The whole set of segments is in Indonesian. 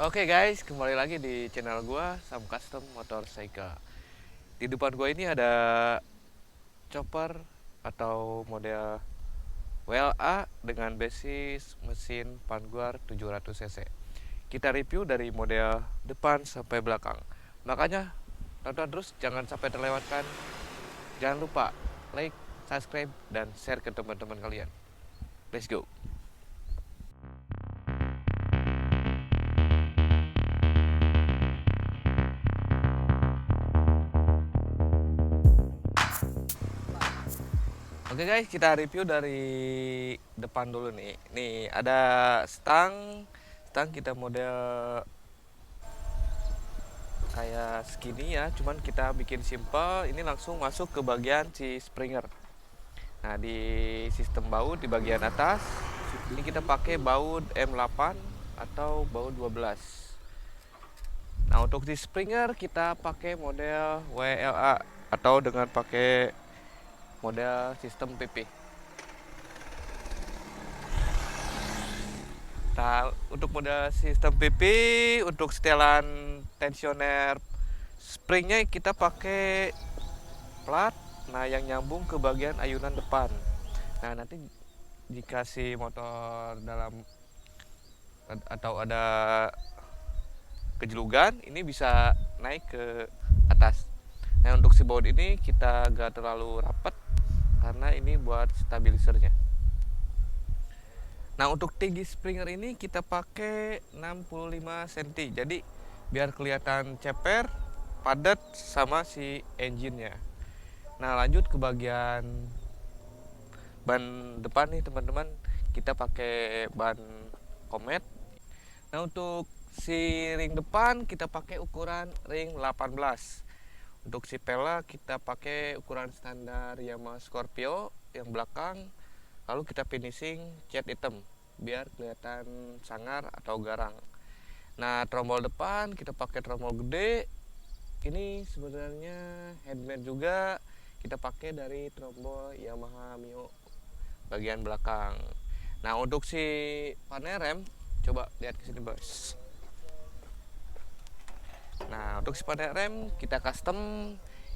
Oke guys, kembali lagi di channel gua Sam Custom Motorcycle. Di depan gua ini ada chopper atau model WLA dengan basis mesin Vanguard 700 cc. Kita review dari model depan sampai belakang. Makanya tonton terus, jangan sampai terlewatkan. Jangan lupa like, subscribe, dan share ke teman-teman kalian. Let's go. Oke guys, kita review dari depan dulu nih. Nih ada stang kita model kayak segini ya, cuman kita bikin simple. Ini langsung masuk ke bagian si springer. Nah, di sistem baut di bagian atas ini kita pakai baut M8 atau baut 12. Nah, untuk di springer kita pakai model WLA atau dengan pakai model sistem PP. Nah, untuk model sistem PP, untuk setelan tensioner springnya kita pakai plat, nah yang nyambung ke bagian ayunan depan. Nah, nanti jika si motor dalam atau ada kejelugan, ini bisa naik ke atas. Nah, untuk si baut ini kita gak terlalu rapat karena ini buat stabilisernya. Nah, untuk tinggi springer ini kita pakai 65 cm. Jadi biar kelihatan ceper, padat sama si engine-nya. Nah, lanjut ke bagian ban depan nih teman-teman. Kita pakai ban Comet. Nah, untuk si ring depan kita pakai ukuran ring 18. Untuk si pela kita pakai ukuran standar Yamaha Scorpio yang belakang. Lalu kita finishing cat hitam biar kelihatan sangar atau garang. Nah, trombol depan kita pakai trombol gede. Ini sebenarnya handmade juga, kita pakai dari trombol Yamaha Mio bagian belakang. Nah, untuk si panel rem coba lihat ke sini bos. Nah, untuk si panel rem kita custom.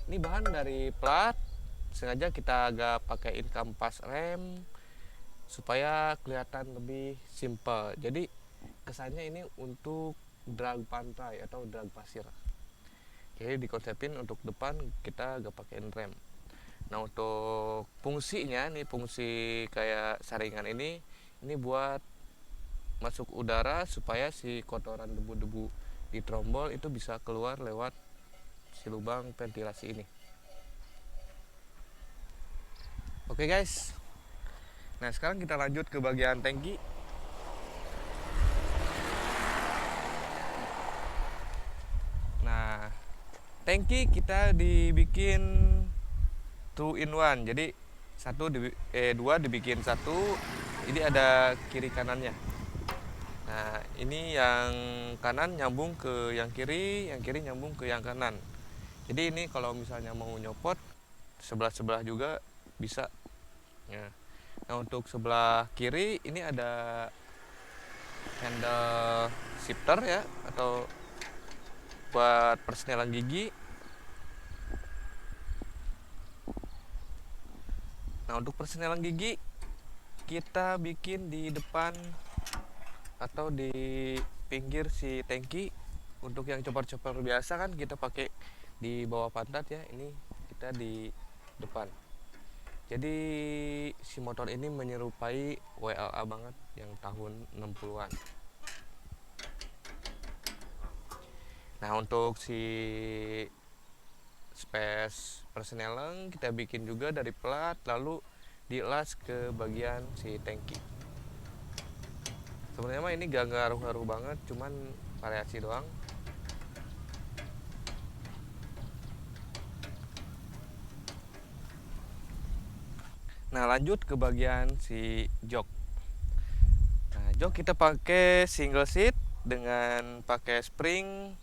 Ini bahan dari plat, sengaja kita agak pakaiin kampas rem supaya kelihatan lebih simple. Jadi kesannya ini untuk drag pantai atau drag pasir. Jadi dikonsepin untuk depan kita gak pakein rem. Nah, untuk fungsinya nih, fungsi kayak saringan ini buat masuk udara supaya si kotoran debu-debu di trombol itu bisa keluar lewat si lubang ventilasi ini. Oke guys. Nah, sekarang kita lanjut ke bagian tangki. Nah, tangki kita dibikin 2 in 1. Jadi dua dibikin satu. Ini ada kiri kanannya. Nah, ini yang kanan nyambung ke yang kiri nyambung ke yang kanan. Jadi ini kalau misalnya mau nyopot sebelah-sebelah juga bisa. Nah, untuk sebelah kiri ini ada handle shifter ya, atau buat persenelan gigi. Nah, untuk persenelan gigi kita bikin di depan atau di pinggir si tangki. Untuk yang chopper-chopper biasa kan kita pakai di bawah pantat ya, ini kita di depan. Jadi si motor ini menyerupai WLA banget yang tahun 60-an. Nah, untuk si space persneleng kita bikin juga dari plat, lalu dilas ke bagian si tangki. Sebenarnya mah ini gak ngaruh-ngaruh banget, cuman variasi doang. Nah, lanjut ke bagian si jok. Nah, jok kita pakai single seat dengan pakai spring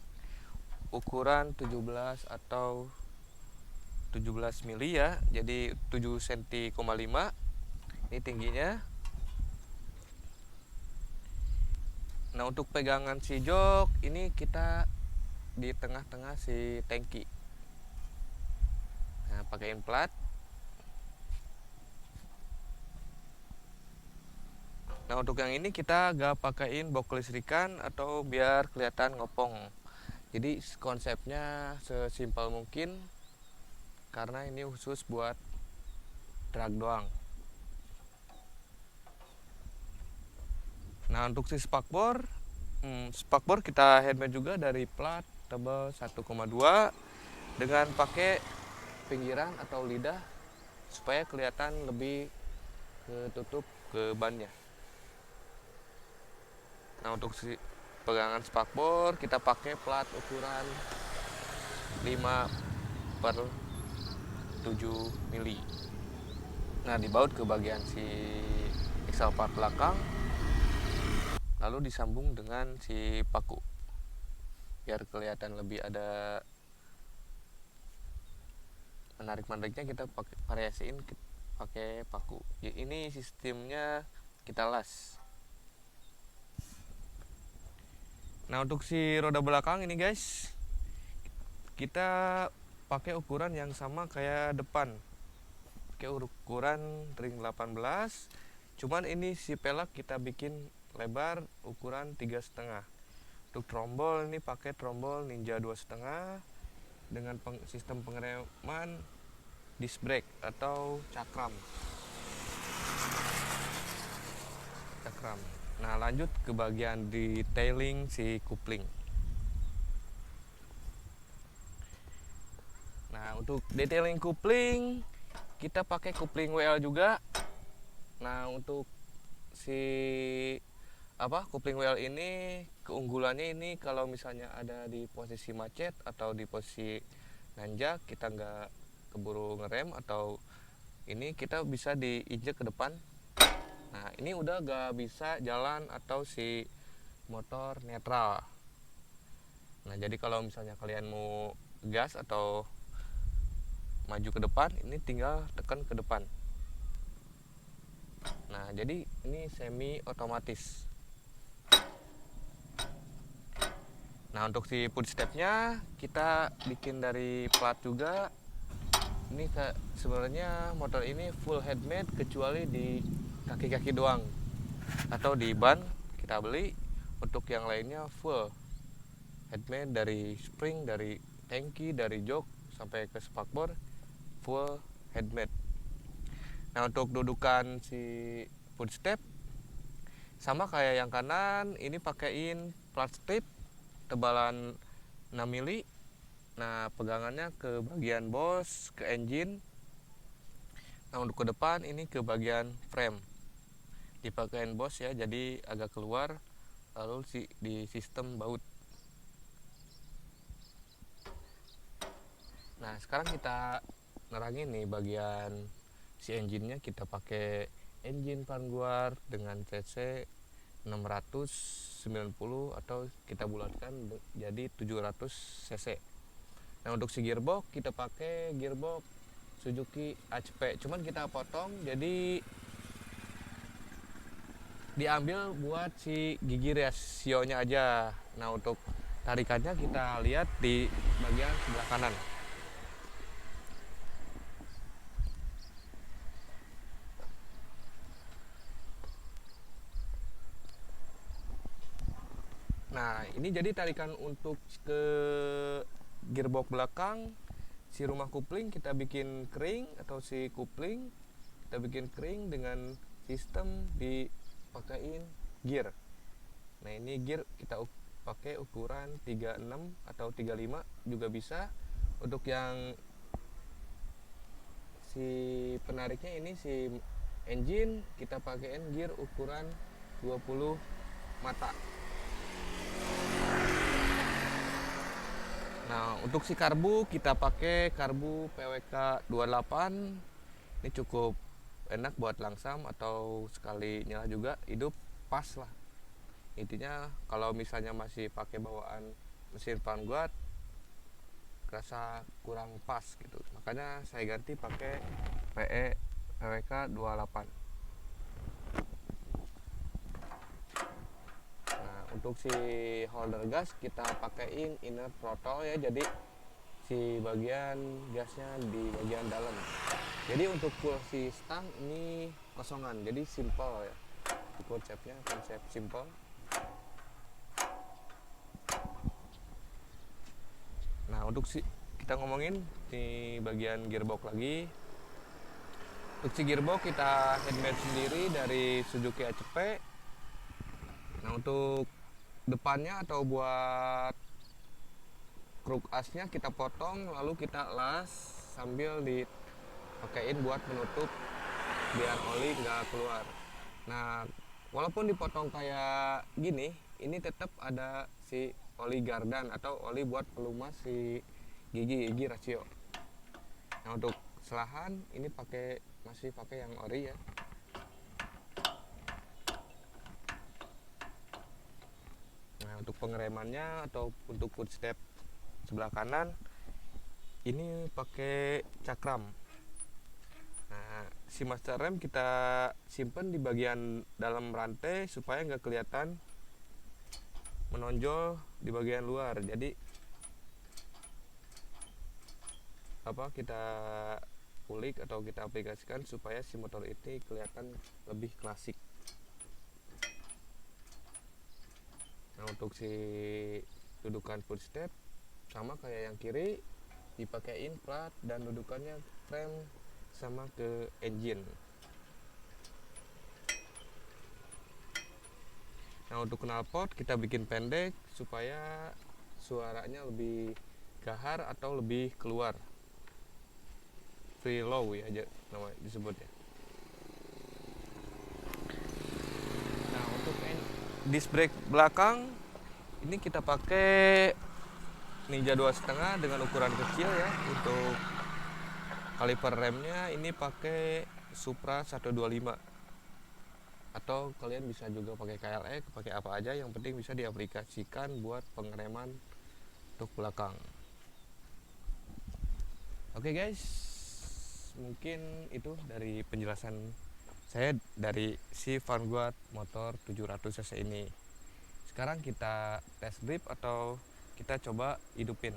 ukuran 17 atau 17 mili ya. Jadi 7 cm,5 ini tingginya. Nah untuk pegangan si jok ini kita di tengah-tengah si tangki. Nah pakaiin plat. Nah untuk yang ini kita gak pakaiin box listrikan atau biar kelihatan ngopong. Jadi konsepnya sesimpel mungkin karena ini khusus buat truk doang. Nah untuk si spakbor kita headmade juga dari plat tebal 1,2 dengan pakai pinggiran atau lidah supaya kelihatan lebih ketutup ke bannya. Nah untuk si pegangan spakbor kita pakai plat ukuran 5/7 mili. Nah dibaut ke bagian si axle part belakang, lalu disambung dengan si paku biar kelihatan lebih ada menarik-menariknya. Kita pakai variasiin pakai paku. Ini sistemnya kita las. Nah untuk si roda belakang ini guys, kita pakai ukuran yang sama kayak depan, pakai ukuran ring 18. Cuman ini si pelak kita bikin lebar ukuran 3,5. Untuk trombol ini pakai trombol Ninja 2,5 dengan sistem pengereman disc brake atau cakram. Nah lanjut ke bagian detailing si kupling. Nah untuk detailing kupling kita pakai kupling WL juga. Nah untuk si kupling WL ini keunggulannya ini kalau misalnya ada di posisi macet atau di posisi nanjak kita nggak keburu ngerem atau ini kita bisa diinjek ke depan. Nah ini udah gak bisa jalan atau si motor netral. Nah jadi kalau misalnya kalian mau gas atau maju ke depan, ini tinggal tekan ke depan. Nah jadi ini semi otomatis. Nah untuk si footstepnya kita bikin dari plat juga. Ini sebenarnya motor ini full headmade kecuali di kaki-kaki doang atau di ban kita beli. Untuk yang lainnya full headmade dari spring, dari tangki, dari jok sampai ke spakbor full headmade. Nah untuk dudukan si footstep sama kayak yang kanan, ini pakaiin plat strip tebalan 6 mili. Nah pegangannya ke bagian bos, ke engine. Nah untuk ke depan ini ke bagian frame dipakein bos ya, jadi agak keluar, lalu di sistem baut. Nah sekarang kita nerangin nih bagian si engine-nya. Kita pakai engine Vanguard dengan cc 690 atau kita bulatkan jadi 700 cc. Nah untuk si gearbox kita pakai gearbox Suzuki HP, cuman kita potong jadi diambil buat si gigi rasionya aja. Nah untuk tarikannya kita lihat di bagian sebelah kanan. Nah ini jadi tarikan untuk ke gearbox belakang. Si rumah kupling kita bikin kering atau si kupling kita bikin kering dengan sistem dipakein gear. Nah ini gear kita pakai ukuran 36 atau 35 juga bisa. Untuk yang si penariknya ini si engine kita pakein gear ukuran 20 mata. Nah untuk si karbu kita pakai karbu PWK 28. Ini cukup enak buat langsam atau sekali nyala juga hidup, pas lah. Intinya kalau misalnya masih pakai bawaan mesin Vanguard kerasa kurang pas gitu, makanya saya ganti pakai PWK 28. Nah untuk untuk si holder gas kita pakaiin inner throttle ya, jadi si bagian gasnya di bagian dalam. Jadi untuk full si stang ini kosongan, jadi simple ya konsepnya, konsep simple. Nah untuk si kita ngomongin di bagian gearbox lagi. Untuk si gearbox kita handmade sendiri dari Suzuki ACP. Nah untuk depannya atau buat kruk asnya kita potong lalu kita las sambil dipakein buat menutup biar oli nggak keluar. Nah walaupun dipotong kayak gini, ini tetap ada si oli gardan atau oli buat pelumas si gigi rasio. Nah untuk selahan ini masih pakai yang ori ya. Nah untuk pengeremannya atau untuk footstep sebelah kanan ini pakai cakram. Nah si master rem kita simpen di bagian dalam rantai supaya nggak kelihatan menonjol di bagian luar. Jadi kita kulik atau kita aplikasikan supaya si motor ini kelihatan lebih klasik. Nah untuk si dudukan footstep sama kayak yang kiri, dipakein plat dan dudukannya rem sama ke engine. Nah untuk knalpot kita bikin pendek supaya suaranya lebih gahar atau lebih keluar, free low ya aja namanya disebutnya. Nah untuk disc brake belakang ini kita pakai Ninja 2,5 dengan ukuran kecil ya. Untuk kaliper remnya ini pakai Supra 125 atau kalian bisa juga pakai KLX, pakai apa aja yang penting bisa diaplikasikan buat pengereman untuk belakang. Oke guys, mungkin itu dari penjelasan saya dari si Vanguard motor 700 cc ini. Sekarang kita test grip atau kita coba hidupin.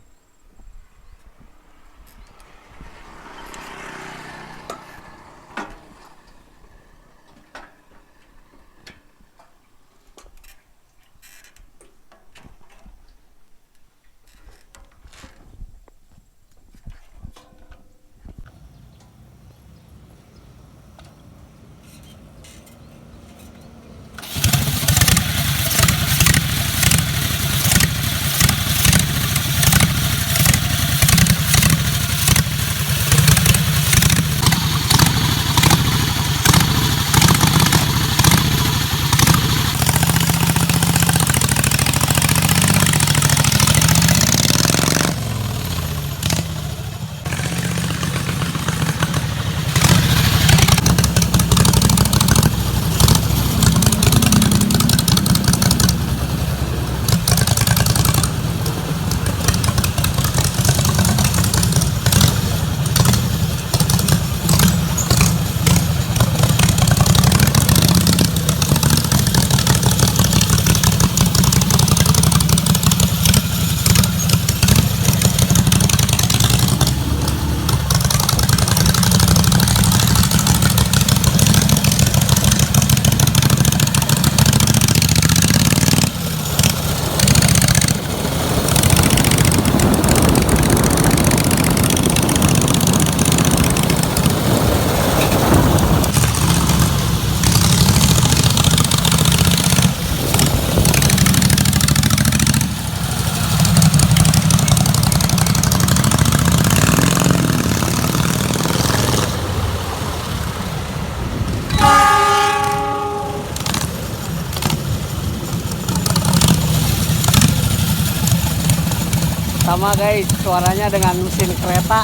Sama guys, suaranya dengan mesin kereta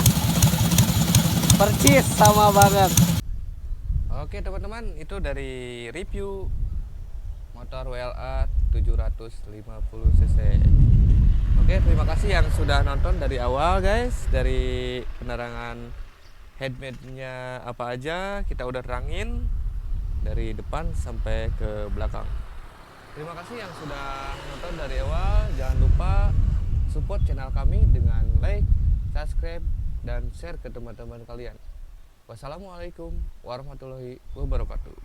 percis sama banget. Oke teman-teman, itu dari review motor WLA 750 cc. Oke, terima kasih yang sudah nonton dari awal guys. Dari penerangan headmate-nya apa aja kita udah terangin dari depan sampai ke belakang. Terima kasih yang sudah nonton dari awal. Jangan lupa support channel kami dengan like, subscribe, dan share ke teman-teman kalian. Wassalamualaikum warahmatullahi wabarakatuh.